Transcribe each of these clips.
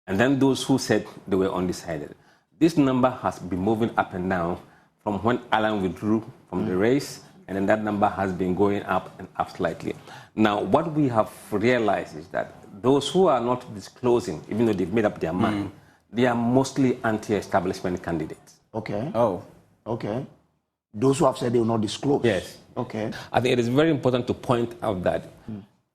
and then those who said they were undecided. This number has been moving up and down from when Alan withdrew from the race, and then that number has been going up and up slightly. Now, what we have realized is that those who are not disclosing, even though they've made up their mind, they are mostly anti-establishment candidates. Okay. Oh. Okay. Those who have said they will not disclose. Yes. Okay. I think it is very important to point out that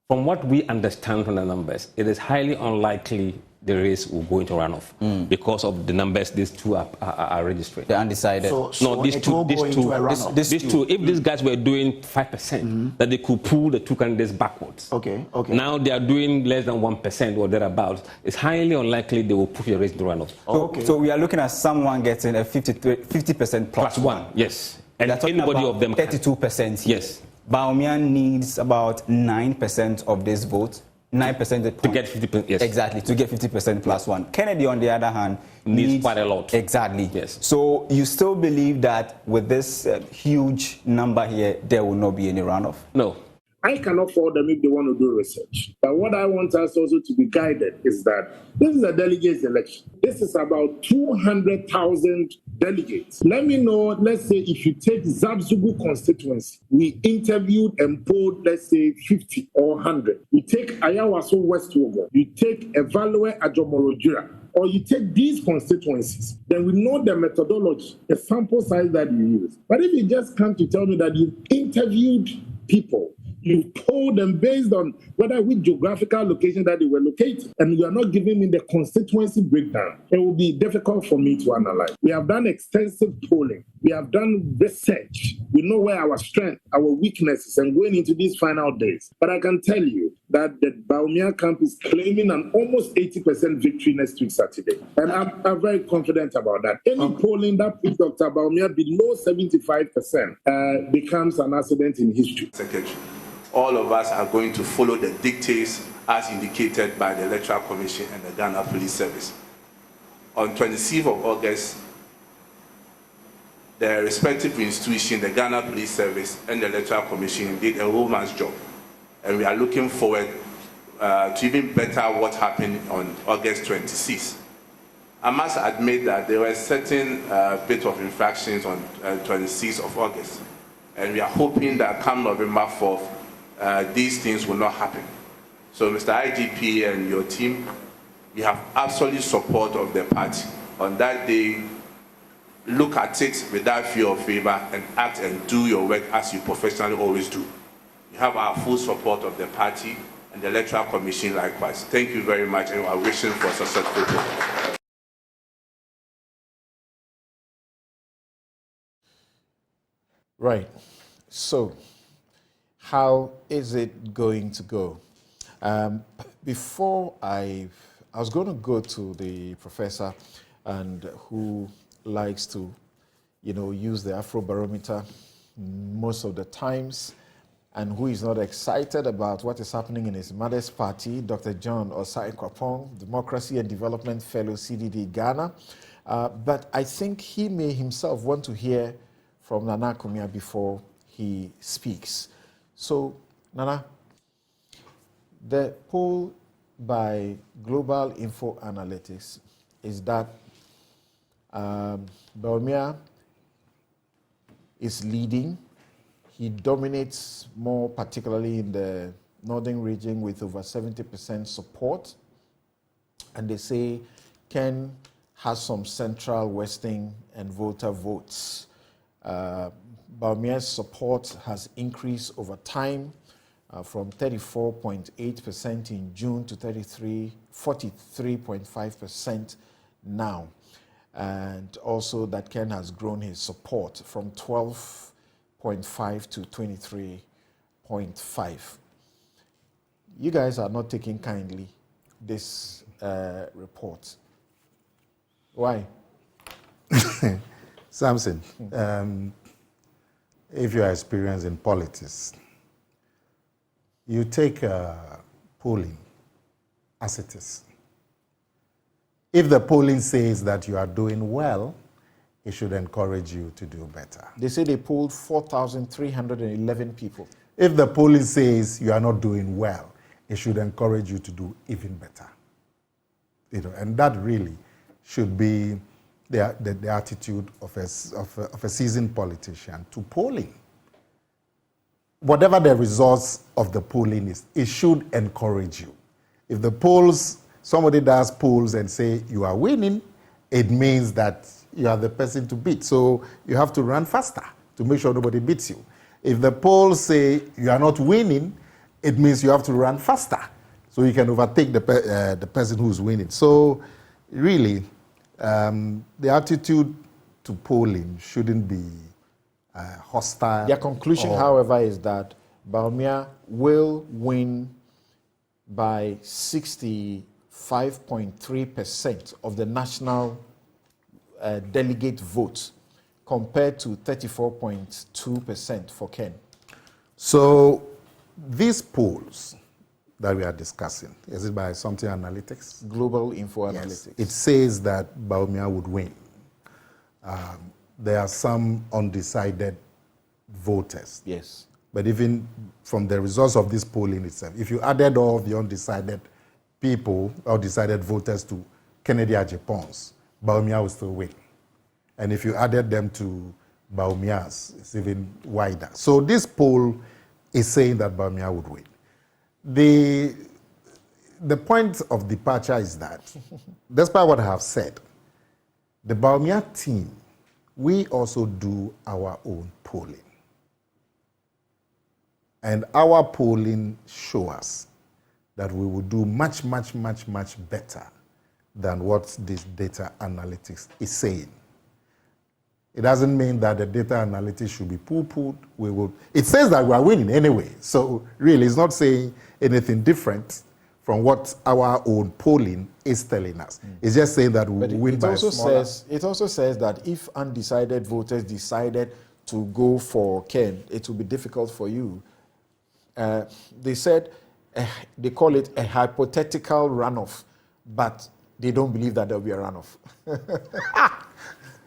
from what we understand from the numbers, it is highly unlikely the race will go into runoff because of the numbers these two are registering. They're undecided. So these two, if these guys were doing 5%, that they could pull the two candidates backwards. Okay. Now they are doing less than 1% or thereabouts. It's highly unlikely they will push the race into runoff. So we are looking at someone getting a 50% plus one. Yes. And anybody of them 32%. Yes. Bawumia needs about 9% of this vote. 9% to get 50%. Yes. Exactly, to get 50% plus one. Kennedy, on the other hand, needs quite a lot. Exactly. Yes. So you still believe that with this huge number here, there will not be any runoff? No. I cannot fault them if they want to do research. But what I want us also to be guided is that this is a delegates election. This is about 200,000 delegates. Let me know, let's say if you take Zabzugu constituency, we interviewed and polled, let's say 50 or 100. You take Ayawaso West Wogo, you take Evaluate Ajomorojura, or you take these constituencies, then we know the methodology, the sample size that you use. But if you just come to tell me that you interviewed people, you polled them based on which geographical location that they were located, and you are not giving me the constituency breakdown, it will be difficult for me to analyze. We have done extensive polling. We have done research. We know where our strength, our weaknesses, and going into these final days. But I can tell you that the Bawumia camp is claiming an almost 80% victory next week, Saturday. And I'm very confident about that. Any polling that puts Dr. Bawumia below 75% becomes an accident in history. Secretary, all of us are going to follow the dictates as indicated by the Electoral Commission and the Ghana Police Service. On 26th of August, the respective institution, the Ghana Police Service and the Electoral Commission, did a romance job. And we are looking forward to even better what happened on August 26th. I must admit that there were certain bit of infractions on 26th of August. And we are hoping that come November 4th, these things will not happen. So Mr. IGP and your team, you have absolute support of the party. On that day, look at it without fear or favor and act and do your work as you professionally always do. You have our full support of the party and the Electoral Commission likewise. Thank you very much, and we are wishing for successful work. Right. So, how is it going to go? Before I was going to go to the professor, and who likes to, use the Afrobarometer most of the times, and who is not excited about what is happening in his mother's party, Dr. John Osai Kwapong, Democracy and Development Fellow, CDD Ghana. But I think he may himself want to hear from Nana Kumia before he speaks. So, Nana, the poll by Global Info Analytics is that Bawumia is leading. He dominates more, particularly in the northern region, with over 70% support. And they say Ken has some central, western, and voter votes. Bawumia's support has increased over time from 34.8% in June to 43.5% now. And also that Ken has grown his support from 12.5 to 23.5. You guys are not taking kindly this report. Why? Samson, if you are experienced in politics, you take polling as it is. If the polling says that you are doing well, it should encourage you to do better. They say they polled 4,311 people. If the polling says you are not doing well, it should encourage you to do even better. and that really should be the attitude of a seasoned politician to polling. Whatever the results of the polling is, it should encourage you. If the polls, somebody does polls and say you are winning, it means that you are the person to beat. So you have to run faster to make sure nobody beats you. If the polls say you are not winning, it means you have to run faster so you can overtake the person who's winning. So really, the attitude to polling shouldn't be hostile. Their conclusion, however, is that Bawumia will win by 65.3% of the national delegate votes compared to 34.2% for Ken. So these polls that we are discussing, is it by something analytics? Global Info Yes. Analytics. It says that Bawumia would win. There are some undecided voters. Yes. But even from the results of this polling itself, if you added all the undecided people, undecided voters to Kennedy Agyapong's, Bawumia will still win. And if you added them to Bawumia's, it's even wider. So this poll is saying that Bawumia would win. The point of departure is that, despite what I have said, the Bawumia team, we also do our own polling. And our polling shows us that we will do much, much, much, much better than what this data analytics is saying. It doesn't mean that the data analytics should be poo-pooed. It says that we are winning anyway. So really, it's not saying anything different from what our own polling is telling us. It's just saying that we will win by a smaller. It also says that if undecided voters decided to go for Ken, it will be difficult for you. They said, they call it a hypothetical runoff, but they don't believe that there will be a runoff.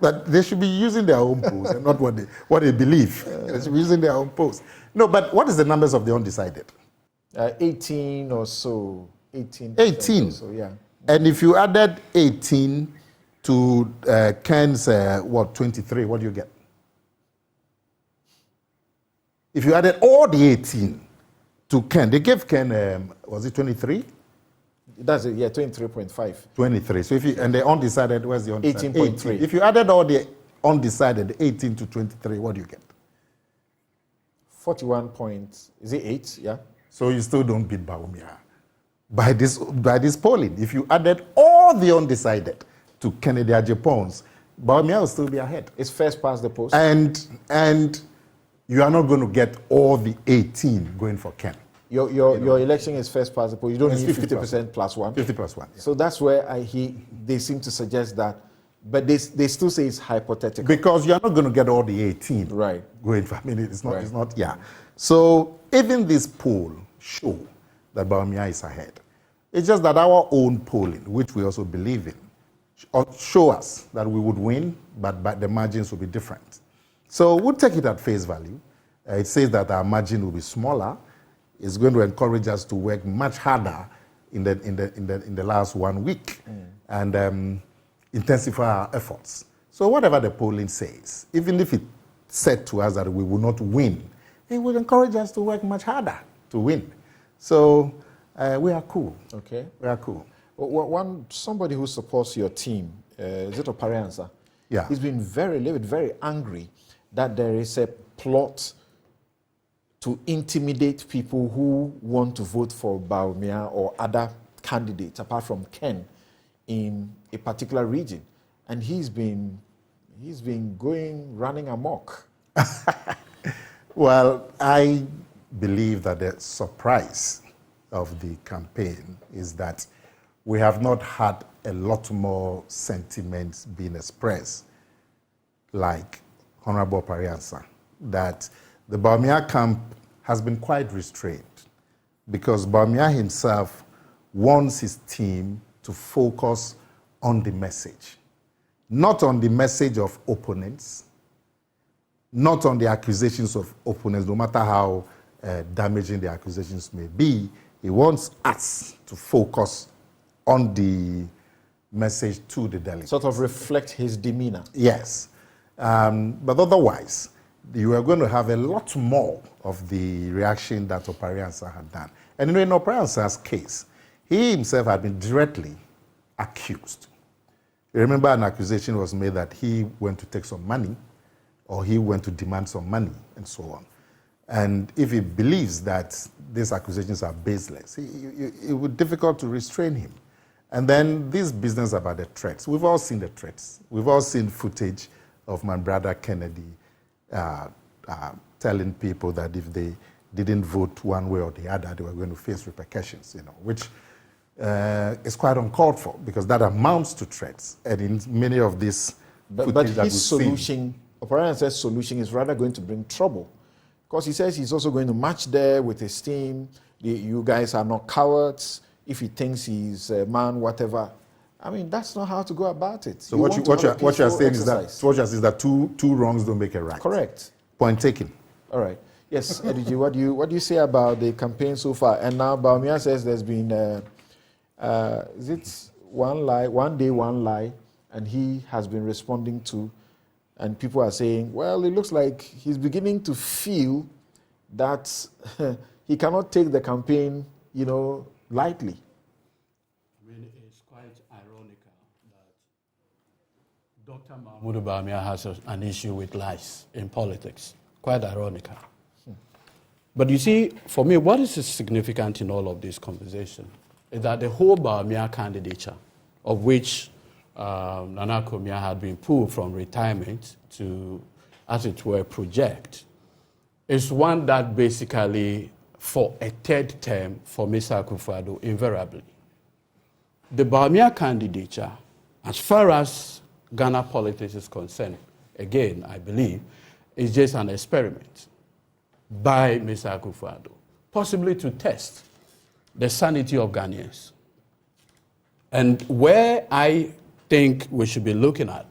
But they should be using their own polls and not what they believe. They should be using their own polls. No, but what is the numbers of the undecided? 18 or so. 18. 18. Or so, yeah. And if you added 18 to Ken's, 23, what do you get? If you added all the 18 to Ken, they gave Ken, was it 23? That's it, yeah, 23.5. 23. So and the undecided, where's the undecided? 18.3. If you added all the undecided, 18 to 23, what do you get? 41 points, is it 8? Yeah. So you still don't beat Bawumia by this polling. If you added all the undecided to Kennedy Agyapong's, Bawumia will still be ahead. It's first past the post. And you are not going to get all the 18 going for Ken. Your election is first past the post. You don't It's need 50%. 50% plus one. 50 plus 1. Yeah. So that's where they seem to suggest that, but they still say it's hypothetical. Because you are not going to get all the 18 Right. going for. I mean, it's not. Right. It's not. Yeah. So even this poll show that Bawumia is ahead. It's just that our own polling, which we also believe in, show us that we would win, but the margins will be different. So we'll take it at face value. It says that our margin will be smaller. It's going to encourage us to work much harder in the last 1 week and intensify our efforts. So whatever the polling says, even if it said to us that we will not win, it will encourage us to work much harder to win. So we are cool. Okay. We are cool. Somebody who supports your team, is it Opariansa? Yeah. He's been very livid, very angry that there is a plot to intimidate people who want to vote for Bawumia or other candidates apart from Ken in a particular region. And he's been running amok. Well, I believe that the surprise of the campaign is that we have not had a lot more sentiments being expressed, like Honorable Opariansa, that the Bawumia camp has been quite restrained because Bawumia himself wants his team to focus on the message, not on the message of opponents, not on the accusations of opponents, no matter how damaging the accusations may be. He wants us to focus on the message to the delegates. Sort of reflect his demeanor. Yes. But otherwise, you are going to have a lot more of the reaction that Opariansa had done. And in Opariansa's case, he himself had been directly accused. You remember an accusation was made that he went to take some money or he went to demand some money and so on. And if he believes that these accusations are baseless, it would be difficult to restrain him. And then this business about the threats. We've all seen the threats. We've all seen footage of my brother Kennedy telling people that if they didn't vote one way or the other, they were going to face repercussions, which is quite uncalled for because that amounts to threats. And in many of these but his solution, Opariansa's solution is rather going to bring trouble. Because he says he's also going to march there with his team. You guys are not cowards. If he thinks he's a man, whatever. I mean, that's not how to go about it. So what you're saying is that two wrongs don't make a right. Correct. Point taken. All right. Yes, Ediji, what do you say about the campaign so far? And now Bawumia says there's been, is it one day, one lie, and he has been responding to. And people are saying, well, it looks like he's beginning to feel that he cannot take the campaign, lightly. I mean, it's quite ironical that Dr. Mahmoud Bawumia has an issue with lies in politics. Quite ironical. But you see, for me, what is significant in all of this conversation is that the whole Bawumia candidature, of which Nana Komia had been pulled from retirement to, as it were, project, is one that basically, for a third term for Mr. Akufo-Addo, invariably. The Bawumia candidature, as far as Ghana politics is concerned, again, I believe, is just an experiment by Mr. Akufo-Addo, possibly to test the sanity of Ghanaians. And where I think we should be looking at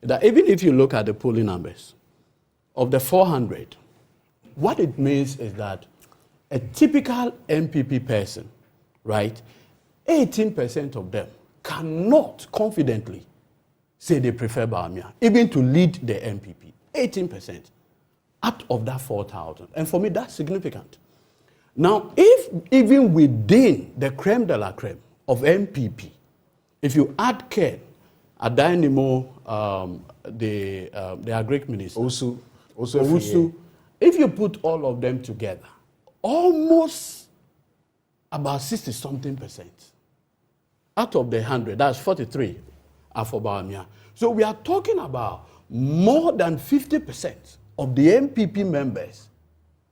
that even if you look at the polling numbers of the 400, what it means is that a typical NPP person, right, 18% of them cannot confidently say they prefer Bawumia, even to lead the NPP. 18% out of that 4,000. And for me, that's significant. Now, if even within the creme de la creme of NPP, if you add Ken, Adanimo, the agric minister, Owusu, if you put all of them together, almost about 60-something% out of the 100, that's 43, are for Bawumia. So we are talking about more than 50% of the NPP members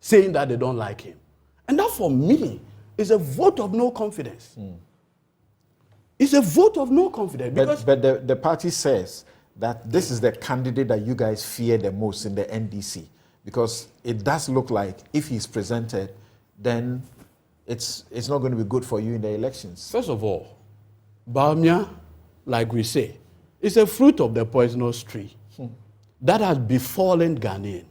saying that they don't like him. And that, for me, is a vote of no confidence. It's a vote of no confidence. Because but the party says that this is the candidate that you guys fear the most in the NDC. Because it does look like if he's presented, then it's not going to be good for you in the elections. First of all, Bawumia, like we say, is a fruit of the poisonous tree that has befallen Ghanaians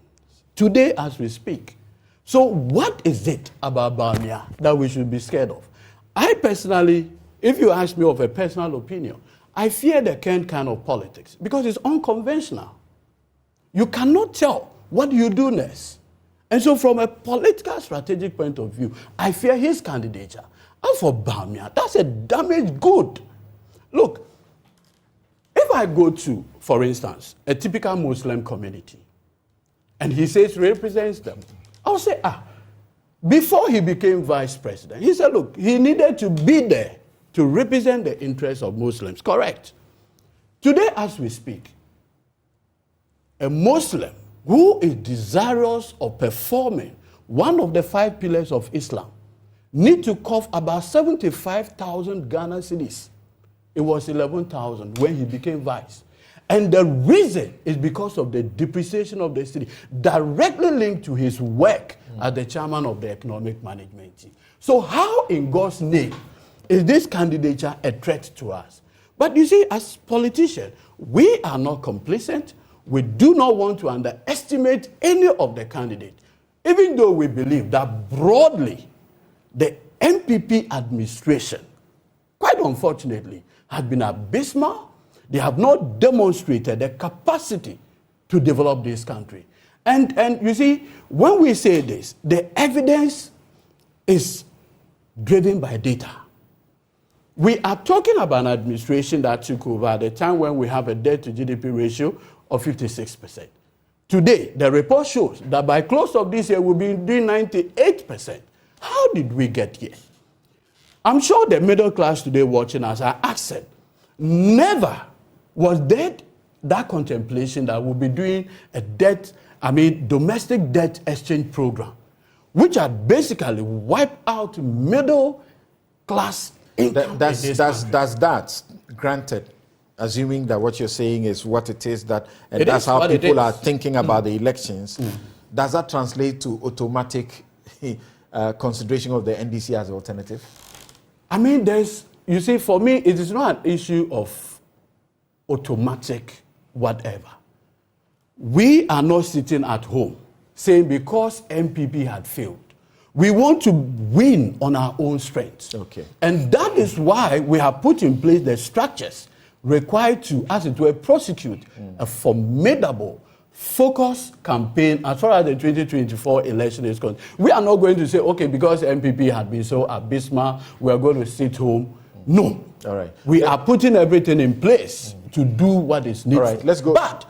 today as we speak. So what is it about Bawumia that we should be scared of? I personally, if you ask me of a personal opinion, I fear the kind of politics because it's unconventional. You cannot tell what you do next. And so from a political strategic point of view, I fear his candidature. As for Bawumia, that's a damaged good. Look, if I go to, for instance, a typical Muslim community, and he says he represents them, I'll say, before he became vice president, he said, look, he needed to be there to represent the interests of Muslims. Correct. Today, as we speak, a Muslim who is desirous of performing one of the 5 pillars of Islam need to cough about 75,000 Ghana cedis. It was 11,000 when he became vice. And the reason is because of the depreciation of the city, directly linked to his work as the chairman of the economic management team. So how in God's name is this candidature a threat to us? But you see, as politicians, we are not complacent. We do not want to underestimate any of the candidates, even though we believe that broadly, the NPP administration, quite unfortunately, has been abysmal. They have not demonstrated the capacity to develop this country. And you see, when we say this, the evidence is driven by data. We are talking about an administration that took over at a time when we have a debt to GDP ratio of 56%. Today, the report shows that by close of this year, we'll be doing 98%. How did we get here? I'm sure the middle class today watching us are asking, never was there that contemplation that we'll be doing a domestic debt exchange program, which had basically wiped out middle class income. Does that, granted, assuming that what you're saying is what it is, that's how people are thinking about the elections, does that translate to automatic consideration of the NDC as an alternative? I mean, you see, for me, it is not an issue of automatic whatever. We are not sitting at home saying because NPP had failed, we want to win on our own strength. Okay. And that is why we have put in place the structures required to, as it were, prosecute a formidable focused campaign as far as the 2024 election is concerned. We are not going to say, okay, because NPP had been so abysmal, we are going to sit home. No. All right. We are putting everything in place to do what is needed. All right, let's go. But,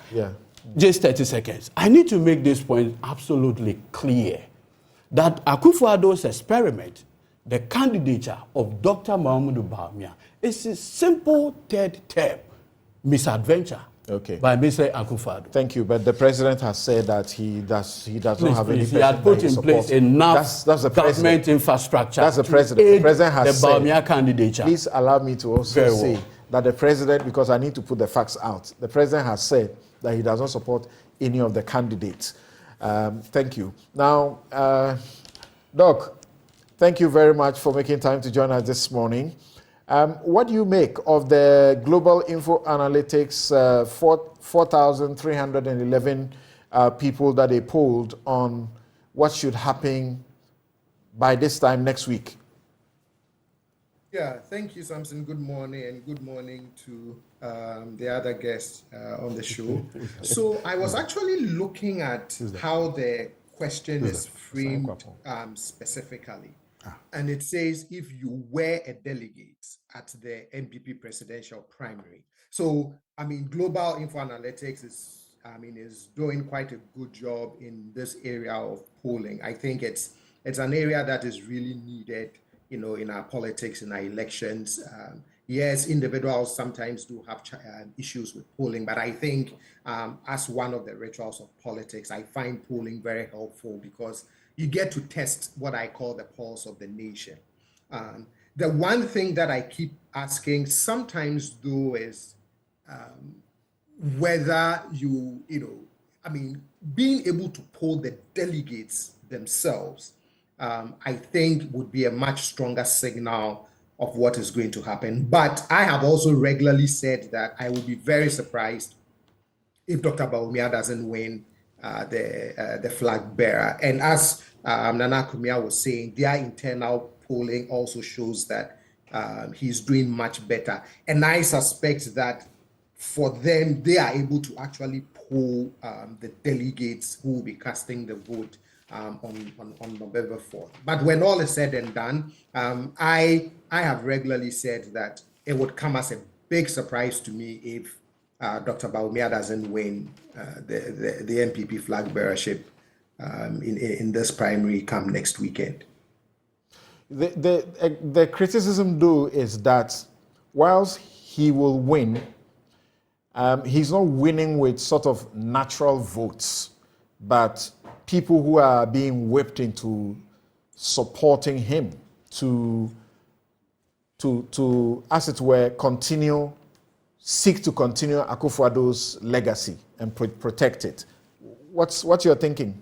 just 30 seconds. I need to make this point absolutely clear that Akufo-Addo's experiment, the candidature of Dr. Bawumia, is a simple third term misadventure by Mr. Akufo-Addo. Thank you, but the president has said that he does not have any. He had put in place enough government infrastructure. That's the president. The president has the Bawumia candidature. Please allow me to also say that the president, because I need to put the facts out, the president has said that he does not support any of the candidates. Thank you. Now, Doc, thank you very much for making time to join us this morning. What do you make of the Global Info Analytics 4,311 people that they polled on what should happen by this time next week? Yeah, thank you, Samson. Good morning, and good morning to the other guests on the show. So I was actually looking at how the question is framed specifically. And it says, if you were a delegate at the NPP presidential primary. So, I mean, Global Info Analytics is doing quite a good job in this area of polling. I think it's an area that is really needed, in our politics, in our elections. Yes, individuals sometimes do have issues with polling, but I think as one of the rituals of politics, I find polling very helpful because you get to test what I call the pulse of the nation. The one thing that I keep asking sometimes though is whether being able to poll the delegates themselves, I think would be a much stronger signal of what is going to happen. But I have also regularly said that I will be very surprised if Dr. Bawumia doesn't win the flag bearer. And as Nana Kumia was saying, their internal polling also shows that he's doing much better. And I suspect that for them, they are able to actually poll the delegates who will be casting the vote on November 4th. But when all is said and done, I have regularly said that it would come as a big surprise to me if Dr. Bawumia doesn't win the NPP flag bearership in this primary come next weekend. The criticism, though, is that whilst he will win, he's not winning with sort of natural votes, but people who are being whipped into supporting him to as it were, seek to continue Akufo-Addo's legacy and protect it. What's your thinking?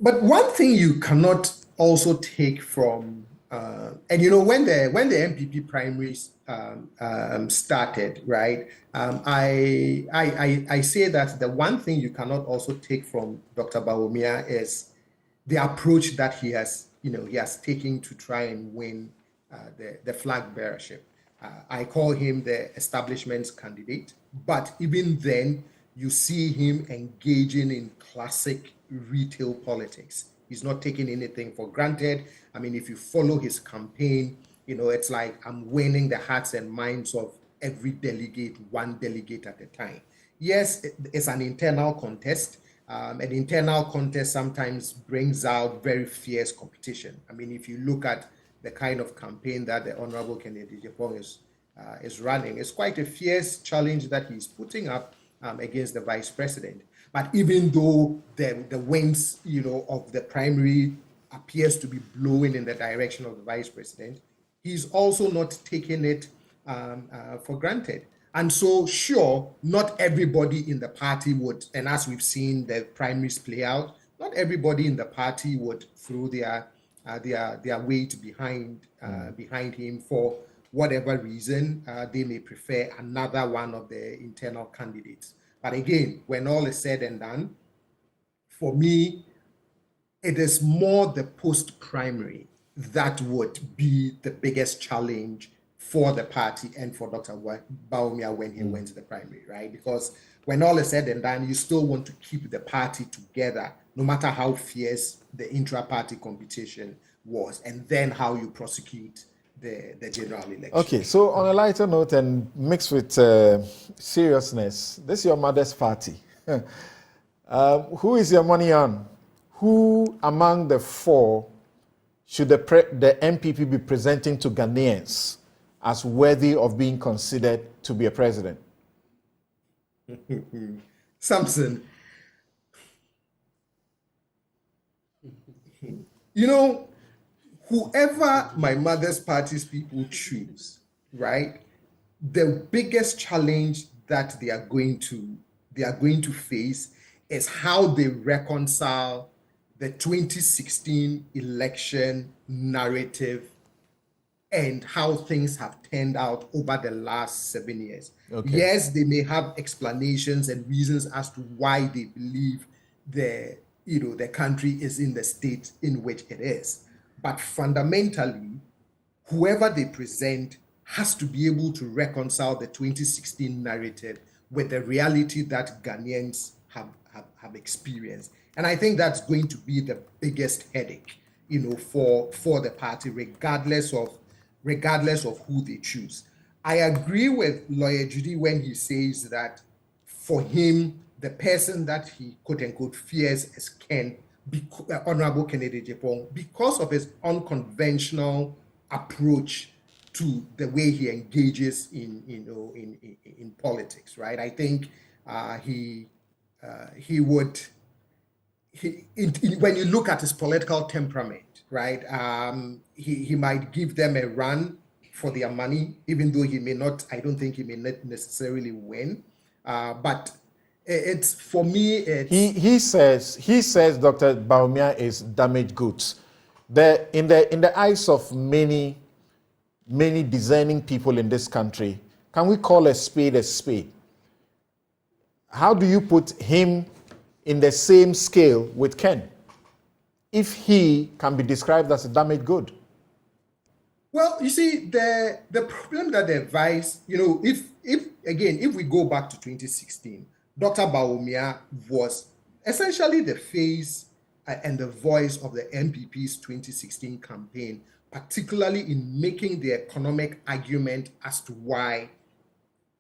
But one thing you cannot also take from, when the NPP primaries started, right? I say that the one thing you cannot also take from Dr. Bawumia is the approach that he has taken to try and win the flag bearership. I call him the establishment candidate, but even then, you see him engaging in classic retail politics. He's not taking anything for granted. I mean, if you follow his campaign, it's like I'm winning the hearts and minds of every delegate, one delegate at a time. Yes, it's an internal contest. An internal contest sometimes brings out very fierce competition. I mean, if you look at the kind of campaign that the Honorable Kennedy Japong is running, it's quite a fierce challenge that he's putting up against the vice president. But even though the winds, of the primary appears to be blowing in the direction of the vice president, he's also not taking it for granted. And so, sure, not everybody in the party would, and as we've seen the primaries play out, not everybody in the party would throw their weight behind him for whatever reason. They may prefer another one of the internal candidates. But again, when all is said and done, for me, it is more the post-primary that would be the biggest challenge for the party and for Dr. Bawumia when he wins the primary, right? Because when all is said and done, you still want to keep the party together, no matter how fierce the intra-party competition was, and then how you prosecute the general election. Okay, so on a lighter note and mixed with seriousness, this is your mother's party. Who is your money on? Who among the four should the NPP be presenting to Ghanaians as worthy of being considered to be a president? Samson. Whoever my mother's party's people choose, right? The biggest challenge that they are going to face is how they reconcile the 2016 election narrative and how things have turned out over the last 7 years. Okay. Yes, they may have explanations and reasons as to why they believe the country is in the state in which it is. But fundamentally, whoever they present has to be able to reconcile the 2016 narrative with the reality that Ghanaians have experienced. And I think that's going to be the biggest headache, for the party, regardless of who they choose. I agree with Lawyer Judy when he says that for him, the person that he quote unquote fears is Honorable Kennedy Japong, because of his unconventional approach to the way he engages in politics, right? I think when you look at his political temperament, right, he might give them a run for their money, even though I don't think he may not necessarily win. But it's, for me, he says Dr. Bawumia is damaged goods. In the eyes of many discerning people in this country, can we call a spade a spade? How do you put him in the same scale with Ken, if he can be described as a damaged good? Well, you see, the problem that the vice, if we go back to 2016, Dr. Bawumia was essentially the face and the voice of the NPP's 2016 campaign, particularly in making the economic argument as to why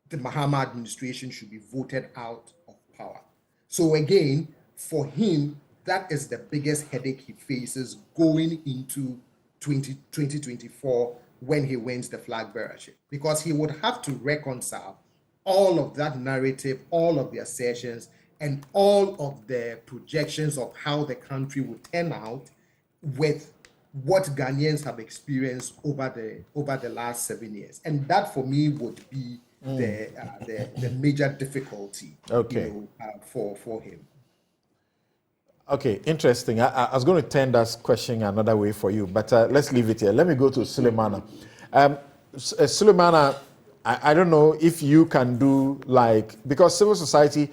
the Mahama administration should be voted out of power. So again, for him, that is the biggest headache he faces going into 2024 when he wins the flag bearership, because he would have to reconcile all of that narrative, all of the assertions, and all of the projections of how the country would turn out with what Ghanaians have experienced over the last 7 years. And that, for me, would be the major difficulty, for him. Okay, interesting. I was going to turn that question another way for you, but let's leave it here. Let me go to Sulemana. Sulemana, I don't know if you can do because civil society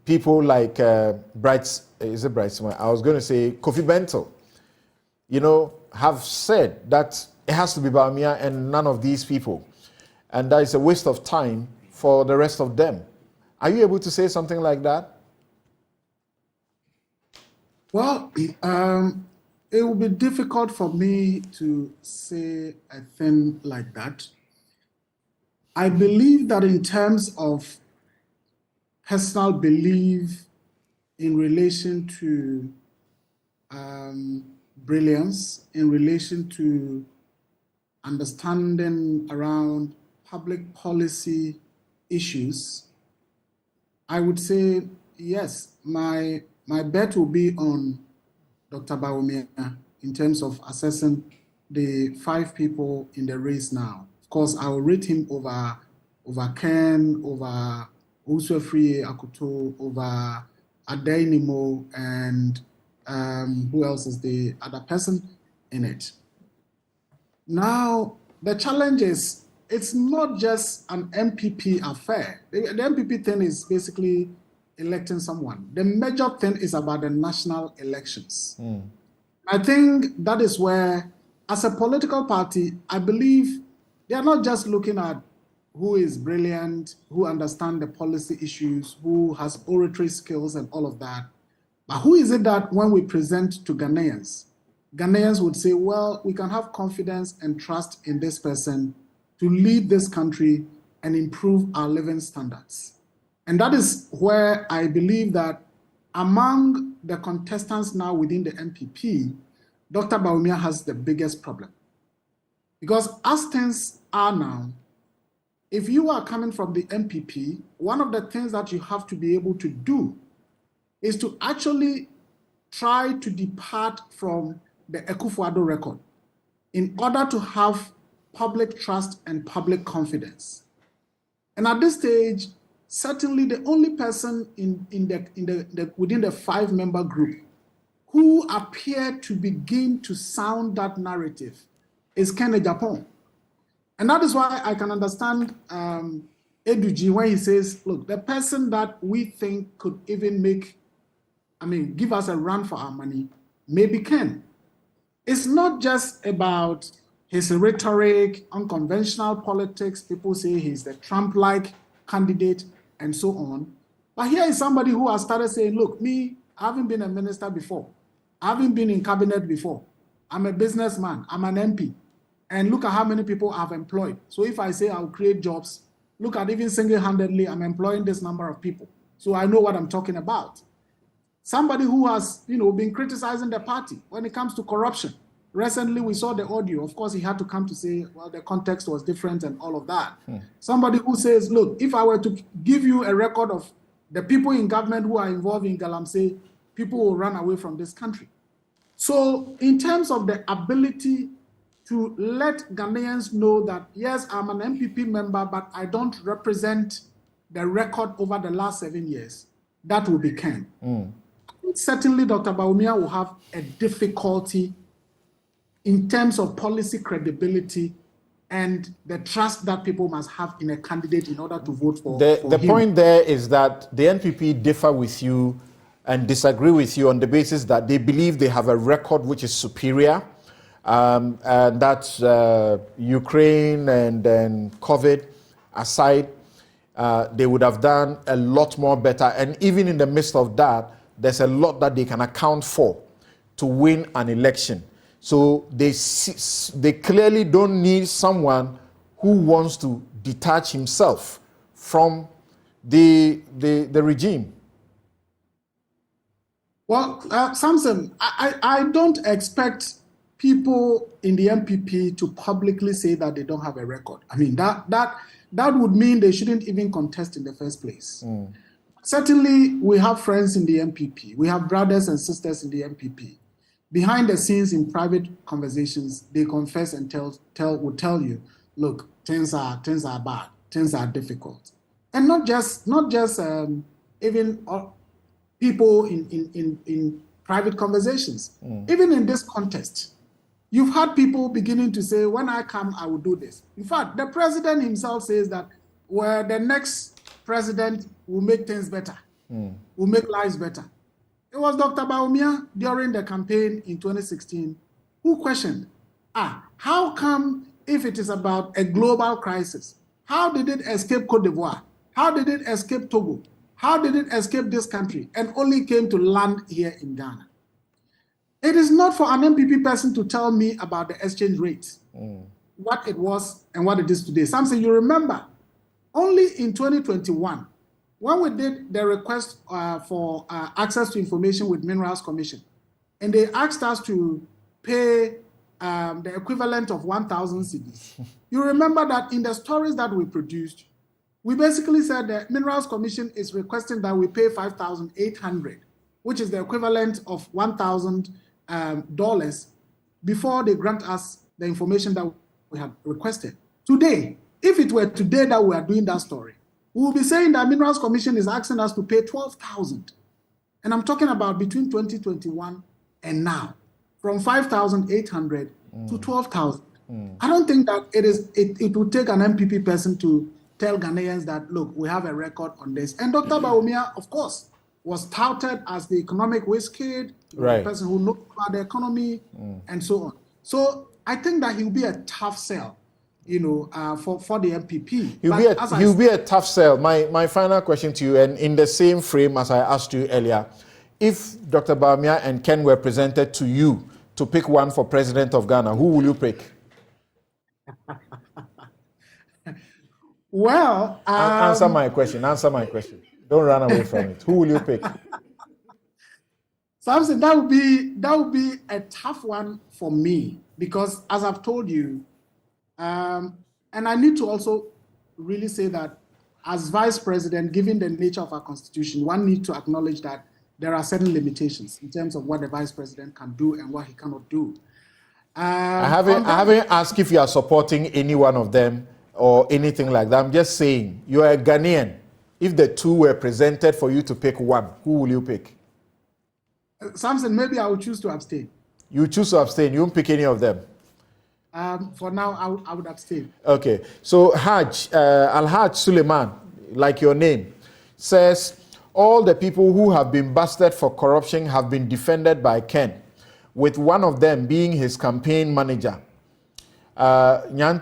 people like Brightsman, I was going to say Kofi Bento, have said that it has to be Bawumia and none of these people. and that is a waste of time for the rest of them. Are you able to say something like that? Well, it will be difficult for me to say a thing like that. I believe that in terms of personal belief in relation to brilliance, in relation to understanding around public policy issues, I would say yes, my bet will be on Dr. Bawumia in terms of assessing the 5 people in the race now. Of course, I will rate him over Ken, over Uswefrie Akuto, over Adenimo, and who else is the other person in it? Now, the challenge is, it's not just an NPP affair. The NPP thing is basically electing someone. The major thing is about the national elections. I think that is where, as a political party, I believe they are not just looking at who is brilliant, who understands the policy issues, who has oratory skills and all of that. But who is it that when we present to Ghanaians, Ghanaians would say, well, we can have confidence and trust in this person to lead this country and improve our living standards. And that is where I believe that among the contestants now within the NPP, Dr. Bawumia has the biggest problem. Because as things are now, if you are coming from the NPP, one of the things that you have to be able to do is to actually try to depart from the Akufo-Addo record in order to have public trust and public confidence. And at this stage, certainly the only person within the 5-member group who appeared to begin to sound that narrative is Ken Japan. And that is why I can understand Eduji when he says, look, the person that we think could even give us a run for our money, maybe Ken. It's not just about his rhetoric, unconventional politics. People say he's the Trump-like candidate and so on. But here is somebody who has started saying, look, me, I haven't been a minister before. I haven't been in cabinet before. I'm a businessman. I'm an MP. And look at how many people I've employed. So if I say I'll create jobs, look at even single-handedly, I'm employing this number of people. So I know what I'm talking about. Somebody who has, been criticizing the party when it comes to corruption. Recently, we saw the audio. Of course, he had to come to say, well, the context was different and all of that. Somebody who says, look, if I were to give you a record of the people in government who are involved in Galamsey, people will run away from this country. So in terms of the ability to let Ghanaians know that, yes, I'm an NPP member, but I don't represent the record over the last 7 years, that will be Ken. Certainly, Dr. Bawumia will have a difficulty in terms of policy credibility and the trust that people must have in a candidate in order to vote for him. The point there is that the NPP differ with you and disagree with you on the basis that they believe they have a record which is superior, and that's Ukraine and then COVID aside, they would have done a lot more better. And even in the midst of that, there's a lot that they can account for to win an election. So they clearly don't need someone who wants to detach himself from the regime. Well, Samson, I don't expect people in the NPP to publicly say that they don't have a record. I mean, that would mean they shouldn't even contest in the first place. Certainly, we have friends in the NPP. We have brothers and sisters in the NPP. Behind the scenes in private conversations, they confess and would tell you, look, things are bad, things are difficult. And not just even people in private conversations. Even in this contest, you've had people beginning to say, when I come, I will do this. In fact, the president himself says that the next president will make things better, will make lives better. It was Dr. Bawumia during the campaign in 2016 who questioned, how come if it is about a global crisis, How did it escape Cote d'Ivoire? How did it escape Togo? How did it escape this country and only came to land here in Ghana? It is not for an NPP person to tell me about the exchange rate, what it was and what it is today. Something you remember, only in 2021, when we did the request for access to information with Minerals Commission, and they asked us to pay the equivalent of 1,000 cedis. You remember that in the stories that we produced, we basically said the Minerals Commission is requesting that we pay 5,800, which is the equivalent of $1,000 before they grant us the information that we had requested. Today, if it were today that we are doing that story, we will be saying that Minerals Commission is asking us to pay 12,000. And I'm talking about between 2021 and now, from 5,800 to 12,000. I don't think that it would take an MPP person to tell Ghanaians that, look, we have a record on this. And Dr. Bawumia, of course, was touted as the economic whiz kid, the person who knows about the economy and so on. So I think that he'll be a tough sell, for the MPP. He'll be a tough sell. My final question to you, and in the same frame as I asked you earlier, if Dr. Bawumia and Ken were presented to you to pick one for president of Ghana, who will you pick? Well, answer my question. Don't run away from it. Who will you pick? Samson, that would be a tough one for me, because as I've told you, and I need to also really say that as vice president, given the nature of our constitution, one needs to acknowledge that there are certain limitations in terms of what the vice president can do and what he cannot do. I haven't asked if you are supporting any one of them or anything like that. I'm just saying, you are a Ghanaian. If the two were presented for you to pick one, who will you pick? Samson, maybe I would choose to abstain. You choose to abstain. You won't pick any of them. For now, I would abstain. Okay. So Al-Haj Suleiman, like your name, says all the people who have been busted for corruption have been defended by Ken, with one of them being his campaign manager, Nanteti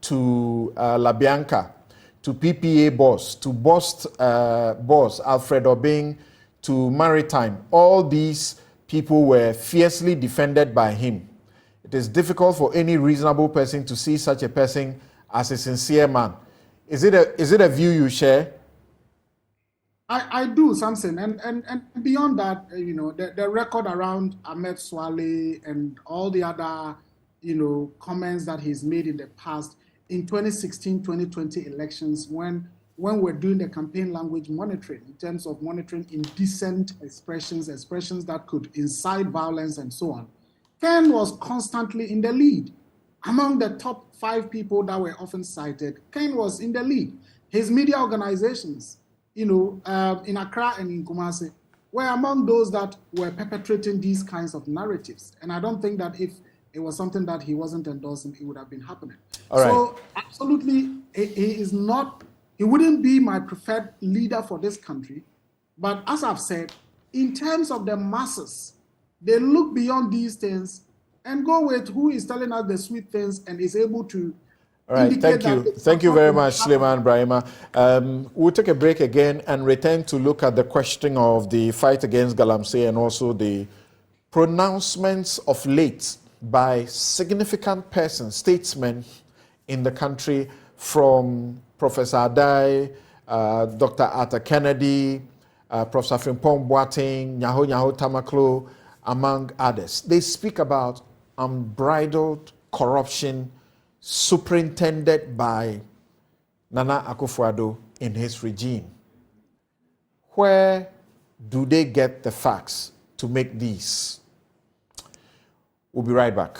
to LaBianca, to PPA boss, to boss Alfred Obeng, to Maritime. All these people were fiercely defended by him. It is difficult for any reasonable person to see such a person as a sincere man. Is it a view you share? I do, Samson, and beyond that, the record around Ahmed Swale and all the other, comments that he's made in the past, in 2016, 2020 elections, when we're doing the campaign language monitoring, in terms of monitoring indecent expressions that could incite violence and so on, Ken was constantly in the lead. Among the top 5 people that were often cited, Ken was in the lead. His media organizations, in Accra and in Kumasi, were among those that were perpetrating these kinds of narratives. And I don't think that if it was something that he wasn't endorsing, it would have been happening. So absolutely, he wouldn't be my preferred leader for this country. But as I've said, in terms of the masses, they look beyond these things and go with who is telling us the sweet things and is able to. All right, thank you. Thank you very much, Suleiman Brahima. We'll take a break again and return to look at the question of the fight against Galamsey and also the pronouncements of late by significant persons, statesmen in the country, from Professor Adai, Dr. Arthur Kennedy, Professor Frimpong Boateng, Nyaho Tamaklo, among others. They speak about unbridled corruption superintended by Nana Akufo-Addo in his regime. Where do they get the facts to make these? We'll be right back.